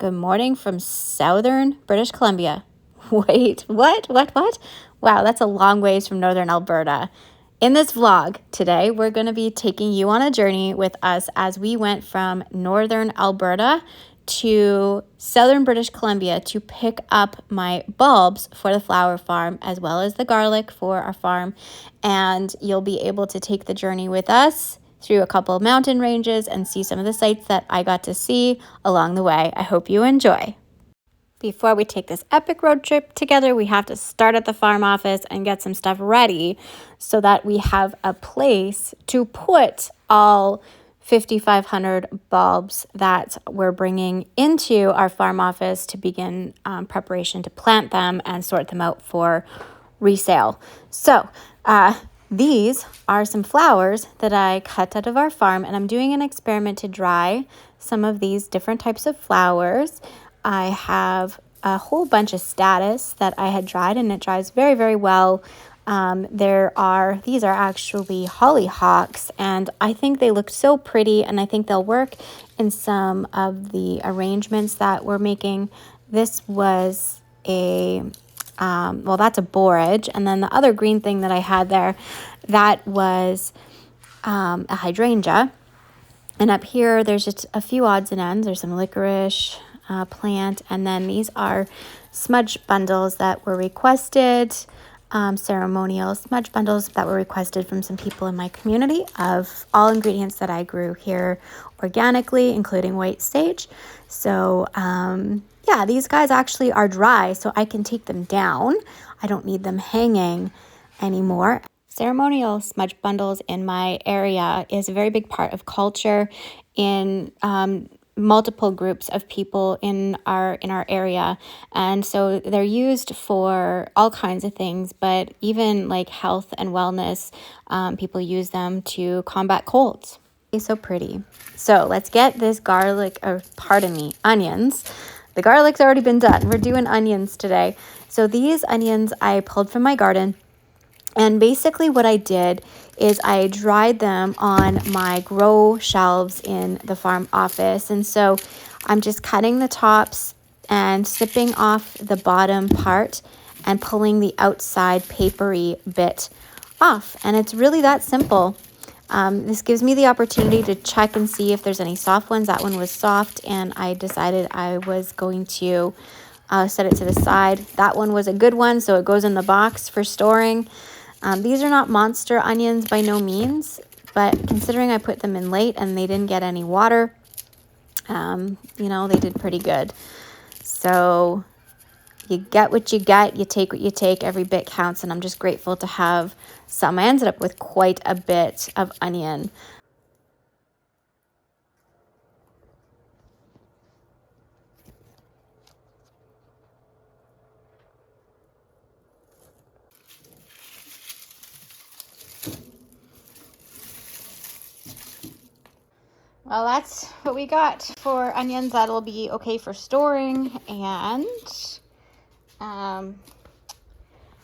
Good morning from southern British Columbia. Wait, what? Wow, that's a long ways from northern Alberta. In this vlog today, we're going to be taking you on a journey with us as we went from northern Alberta to southern British Columbia to pick up my bulbs for the flower farm as well as the garlic for our farm. And you'll be able to take the journey with us through a couple of mountain ranges and see some of the sights that I got to see along the way. I hope you enjoy. Before we take this epic road trip together, we have to start at the farm office and get some stuff ready so that we have a place to put all 5,500 bulbs that we're bringing into our farm office to begin preparation to plant them and sort them out for resale. So, these are some flowers that I cut out of our farm, and I'm doing an experiment to dry some of these different types of flowers. I have a whole bunch of status that I had dried, and it dries very, very well. These are actually hollyhocks, and I think they look so pretty, and I think they'll work in some of the arrangements that we're making. This was that's a borage, and then the other green thing that I had there, that was a hydrangea. And up here, there's just a few odds and ends. There's some licorice plant, and then these are smudge bundles that were requested, ceremonial smudge bundles that were requested from some people in my community of all ingredients that I grew here organically, including white sage. So, yeah, these guys actually are dry, so I can take them down. I don't need them hanging anymore. Ceremonial smudge bundles in my area is a very big part of culture in multiple groups of people in our area, and so they're used for all kinds of things, but even like health and wellness, people use them to combat colds. It's so pretty. So let's get this onions. The garlic's already been done. We're doing onions today. So these onions I pulled from my garden. And basically what I did is I dried them on my grow shelves in the farm office. And so I'm just cutting the tops and snipping off the bottom part and pulling the outside papery bit off. And it's really that simple. This gives me the opportunity to check and see if there's any soft ones. That one was soft, and I decided I was going to set it to the side. That one was a good one, so it goes in the box for storing. These are not monster onions by no means, but considering I put them in late and they didn't get any water, they did pretty good. So you get what you get, you take what you take, every bit counts, and I'm just grateful to have some. I ended up with quite a bit of onion. Well, that's what we got for onions. That'll be okay for storing, and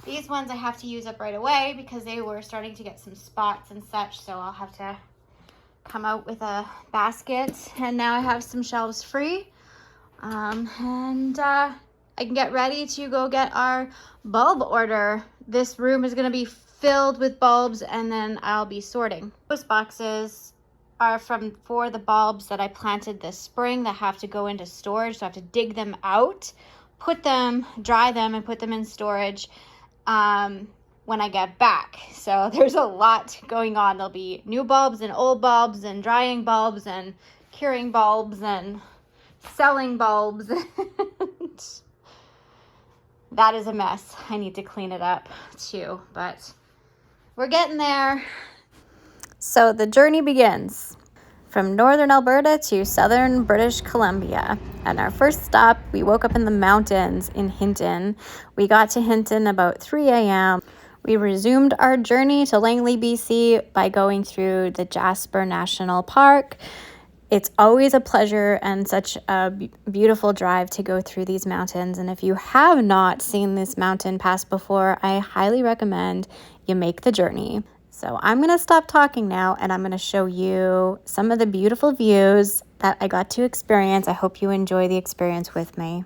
these ones I have to use up right away because they were starting to get some spots and such, so I'll have to come out with a basket. And now I have some shelves free, and I can get ready to go get our bulb order. This room is going to be filled with bulbs, and then I'll be sorting. Those boxes are for the bulbs that I planted this spring that have to go into storage, so I have to dig them out, dry them, and put them in storage when I get back. So there's a lot going on. There'll be new bulbs and old bulbs and drying bulbs and curing bulbs and selling bulbs. That is a mess. I need to clean it up too, but we're getting there. So the journey begins from northern Alberta to southern British Columbia. And our first stop, we woke up in the mountains in Hinton. We got to Hinton about 3 a.m. We resumed our journey to Langley, BC by going through the Jasper National Park. It's always a pleasure and such a beautiful drive to go through these mountains. And if you have not seen this mountain pass before, I highly recommend you make the journey. So I'm going to stop talking now, and I'm going to show you some of the beautiful views that I got to experience. I hope you enjoy the experience with me.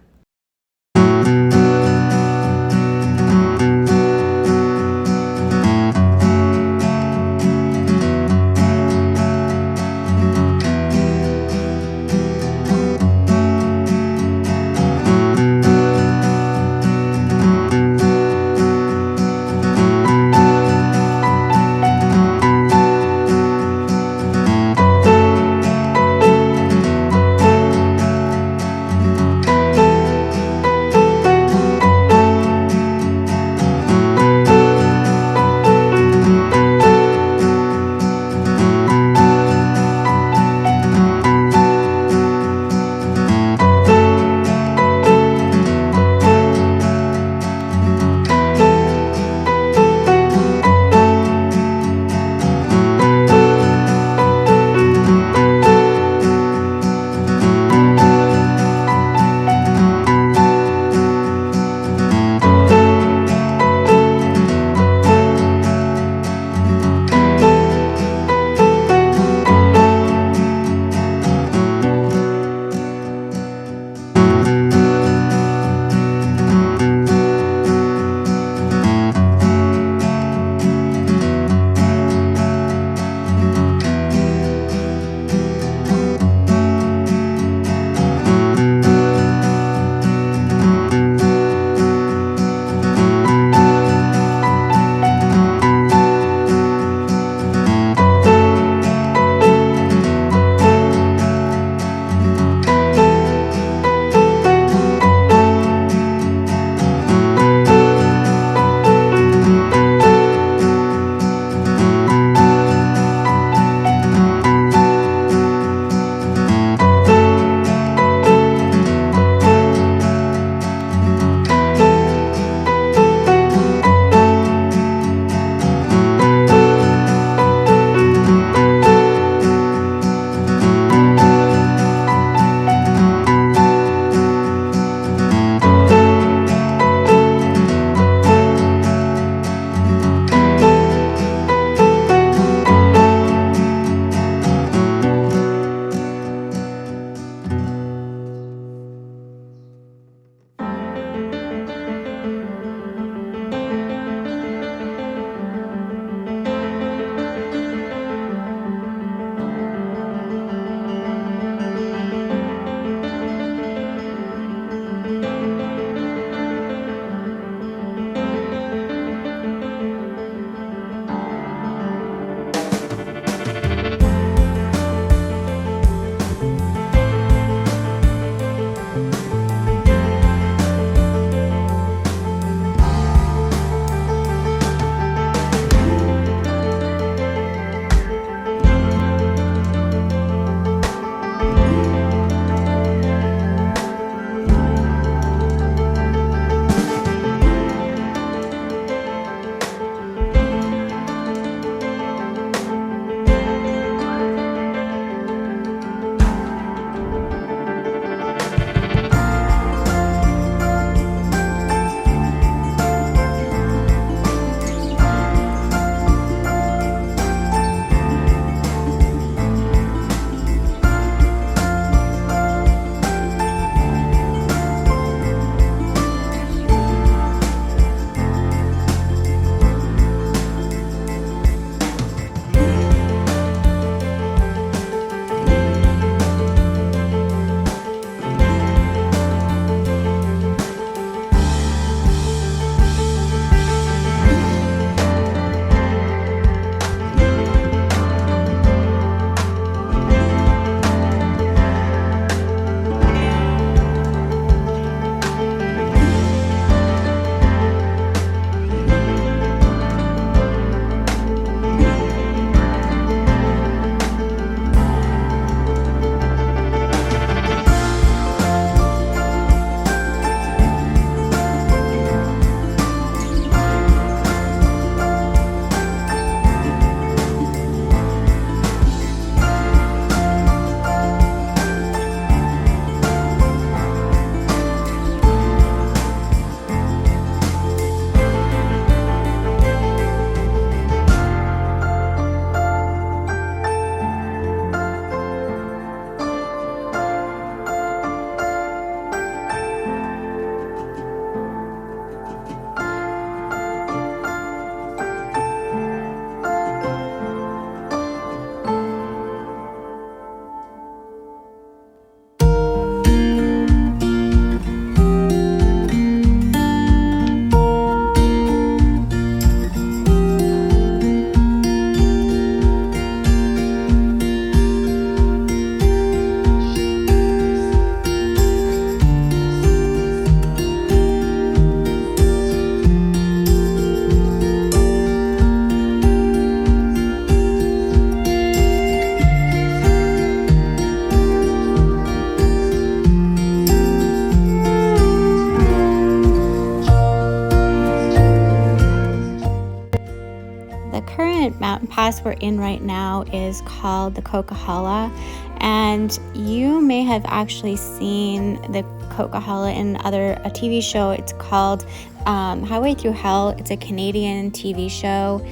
current mountain pass we're in right now is called the Coquihalla, and you may have actually seen the Coquihalla in a TV show. It's called Highway Through Hell. It's a Canadian TV show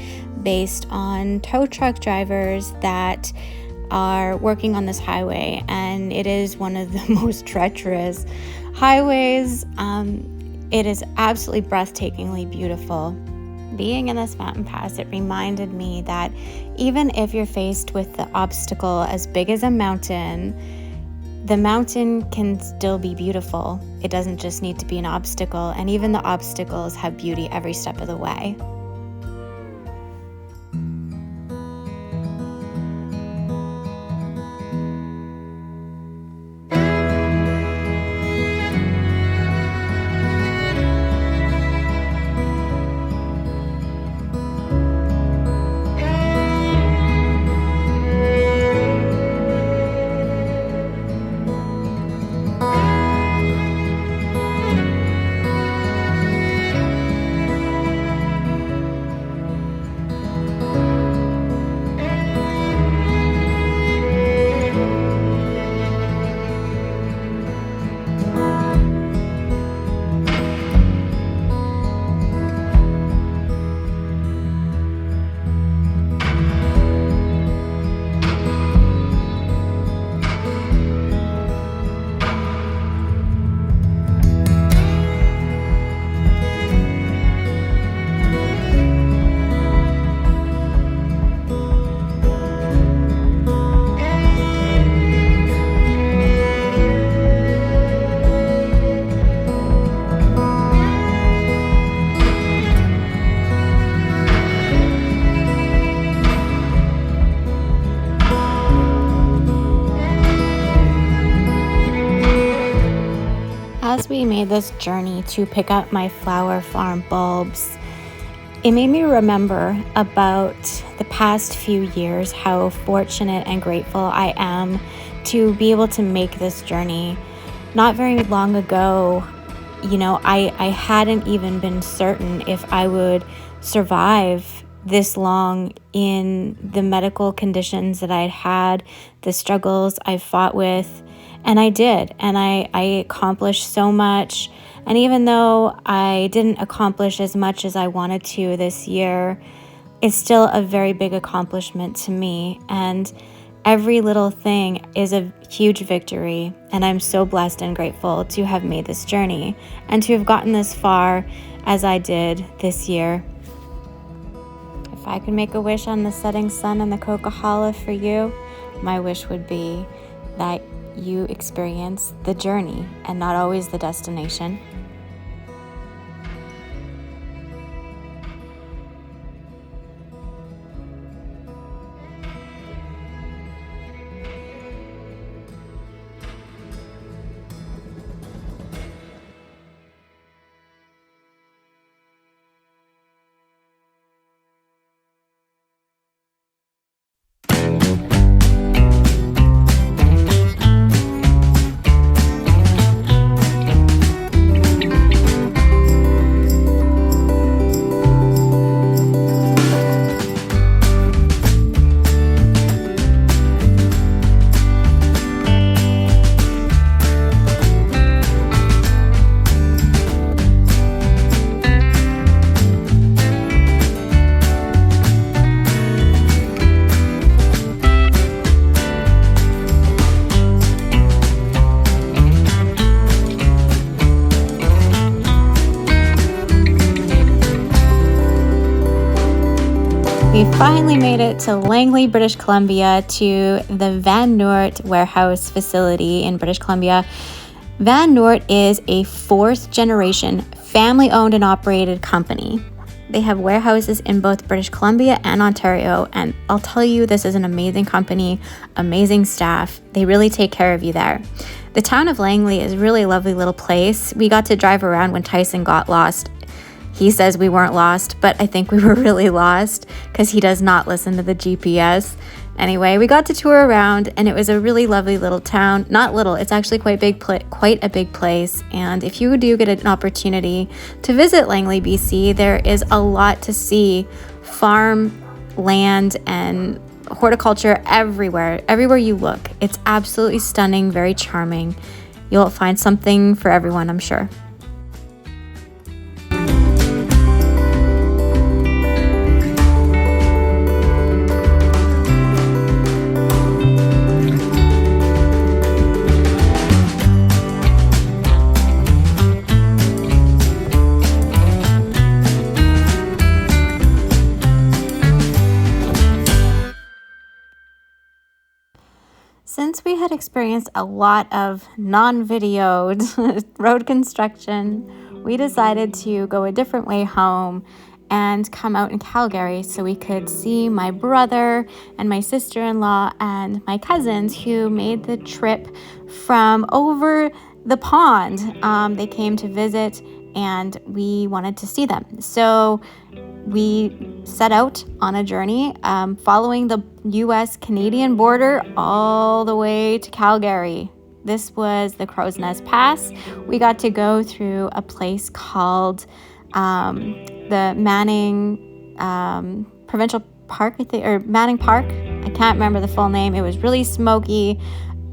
based on tow truck drivers that are working on this highway, and it is one of the most treacherous highways. It is absolutely breathtakingly beautiful. Being in this mountain pass, it reminded me that even if you're faced with the obstacle as big as a mountain, the mountain can still be beautiful. It doesn't just need to be an obstacle, and even the obstacles have beauty every step of the way. As we made this journey to pick up my flower farm bulbs, it made me remember about the past few years, how fortunate and grateful I am to be able to make this journey. Not very long ago, I hadn't even been certain if I would survive this long in the medical conditions that I'd had, the struggles I've fought with. And I did, and I accomplished so much. And even though I didn't accomplish as much as I wanted to this year, it's still a very big accomplishment to me. And every little thing is a huge victory. And I'm so blessed and grateful to have made this journey and to have gotten this far as I did this year. If I could make a wish on the setting sun and the Coquihalla for you, my wish would be that you experience the journey and not always the destination. We finally made it to Langley, British Columbia, to the Van Noort warehouse facility in British Columbia. Van Noort is a fourth generation family owned and operated company. They have warehouses in both British Columbia and Ontario, and I'll tell you, this is an amazing company, amazing staff. They really take care of you there. The town of Langley is a really lovely little place. We got to drive around when Tyson got lost. He says we weren't lost, but I think we were really lost because he does not listen to the GPS. Anyway, we got to tour around, and it was a really lovely little town. Not little, it's actually quite a big place. And if you do get an opportunity to visit Langley, BC, there is a lot to see. Farm land and horticulture everywhere you look. It's absolutely stunning, very charming. You'll find something for everyone, I'm sure. Since we had experienced a lot of non-videoed road construction, we decided to go a different way home and come out in Calgary so we could see my brother and my sister-in-law and my cousins who made the trip from over the pond. They came to visit and we wanted to see them. So we set out on a journey following the US-Canadian border all the way to Calgary. This was the Crow's Nest Pass. We got to go through a place called the Manning Provincial Park, or Manning Park. I can't remember the full name. It was really smoky.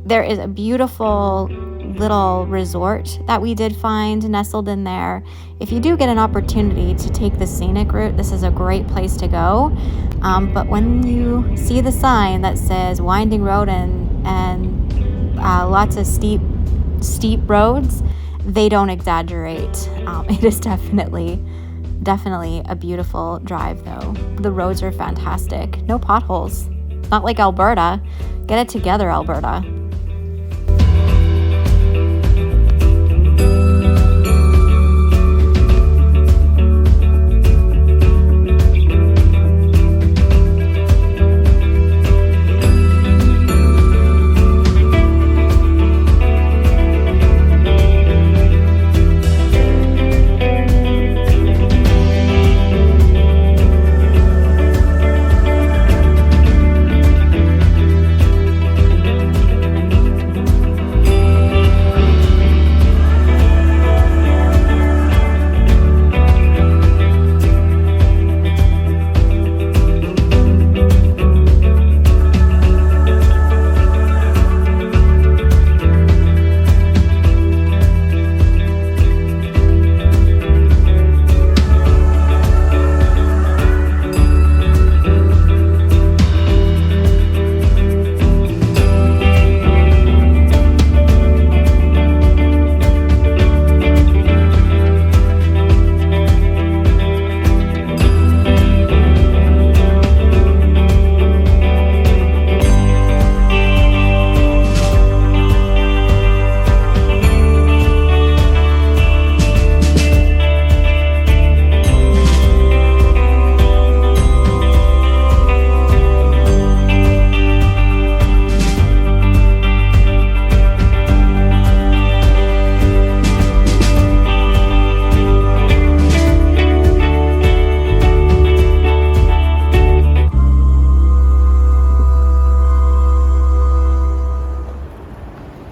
There is a beautiful little resort that we did find nestled in there. If you do get an opportunity to take the scenic route, this is a great place to go. But when you see the sign that says winding road and lots of steep roads, they don't exaggerate. It is definitely a beautiful drive though. The roads are fantastic. No potholes. Not like Alberta. Get it together, Alberta.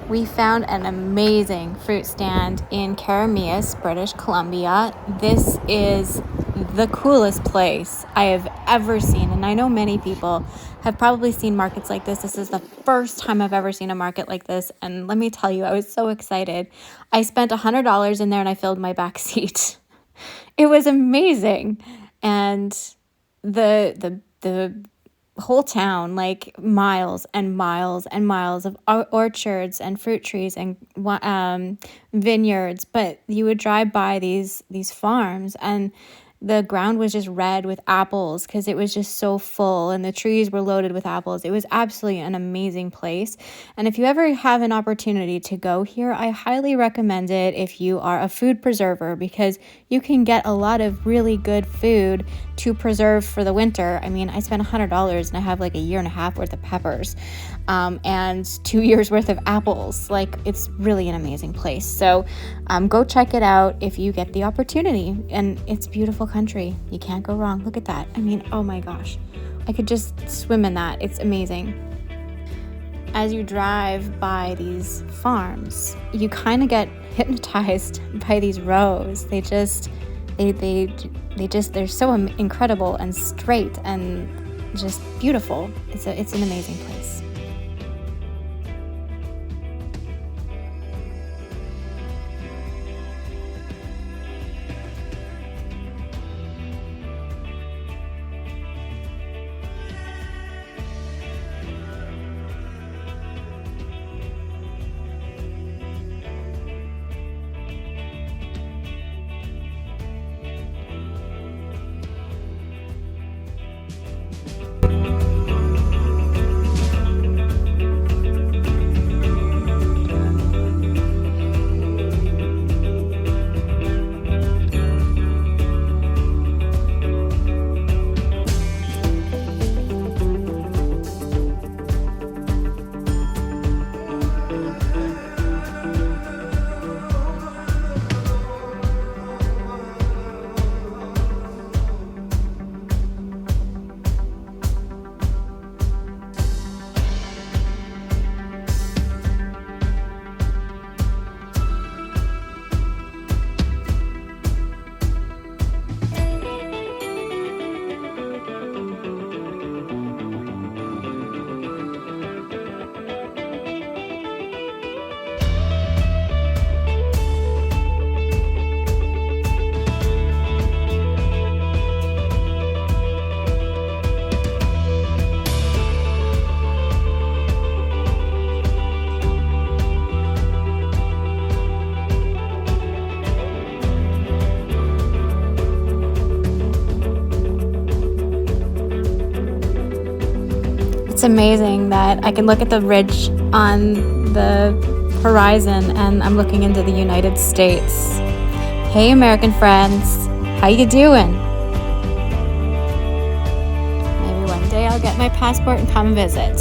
We found an amazing fruit stand in Carameus, British Columbia. This is the coolest place I have ever seen, and I know many people have probably seen markets like this. This is the first time I've ever seen a market like this, and let me tell you, I was so excited. I spent $100 in there and I filled my back seat. It was amazing. And the whole town, like miles and miles and miles of orchards and fruit trees and vineyards, but you would drive by these farms and the ground was just red with apples because it was just so full and the trees were loaded with apples. It was absolutely an amazing place. And if you ever have an opportunity to go here, I highly recommend it if you are a food preserver, because you can get a lot of really good food to preserve for the winter. I mean, I spent $100 and I have like a year and a half worth of peppers and 2 years worth of apples. Like, it's really an amazing place. So go check it out if you get the opportunity. And it's beautiful country. You can't go wrong. Look at that. I mean, oh my gosh. I could just swim in that. It's amazing. As you drive by these farms, you kind of get hypnotized by these rows. They're so incredible and straight, and just beautiful. It's an amazing place. It's amazing that I can look at the ridge on the horizon and I'm looking into the United States. Hey, American friends, how you doing? Maybe one day I'll get my passport and come visit.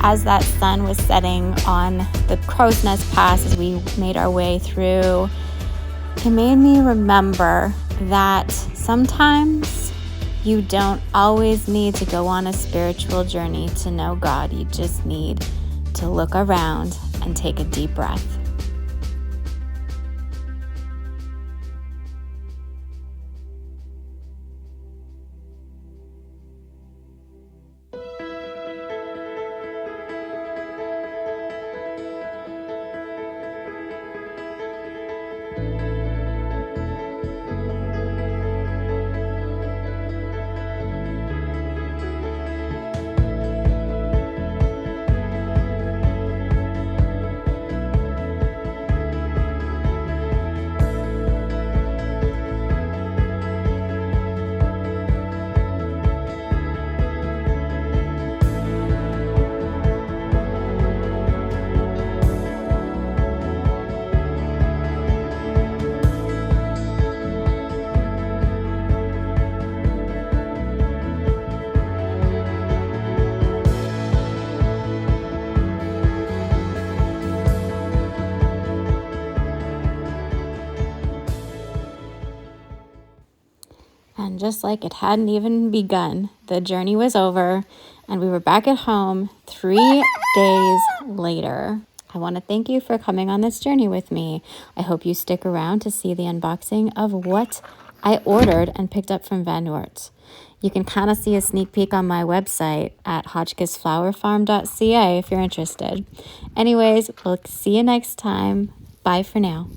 As that sun was setting on the Crow's Nest Pass as we made our way through, it made me remember that sometimes you don't always need to go on a spiritual journey to know God. You just need to look around and take a deep breath. And just like it hadn't even begun, the journey was over and we were back at home 3 days later. I want to thank you for coming on this journey with me. I hope you stick around to see the unboxing of what I ordered and picked up from Van Noort. You can kind of see a sneak peek on my website at hotchkissflowerfarm.ca if you're interested. Anyways, we'll see you next time. Bye for now.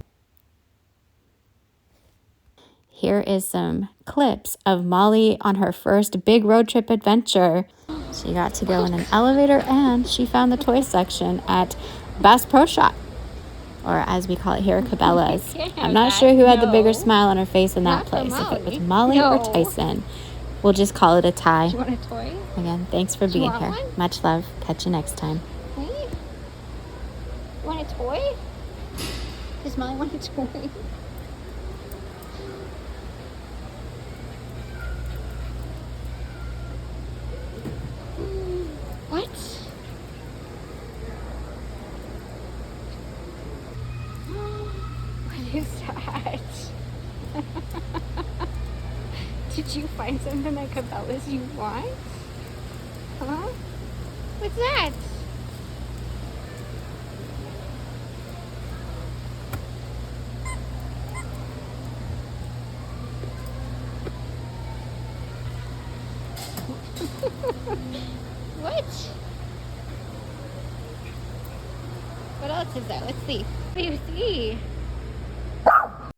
here is some clips of Molly on her first big road trip adventure. She got to go in an elevator and she found the toy section at Bass Pro Shop, or as we call it here, Cabela's. I'm not sure who had the bigger smile on her face in that place, if it was Molly or Tyson. We'll just call it a tie. Do you want a toy? Again, thanks for being here. One? Much love. Catch you next time. Wait. You want a toy? Does Molly want a toy? What? What is that? Did you find something at Cabela's you want? Huh? What's that? What? What else is there? Let's see. What do you see?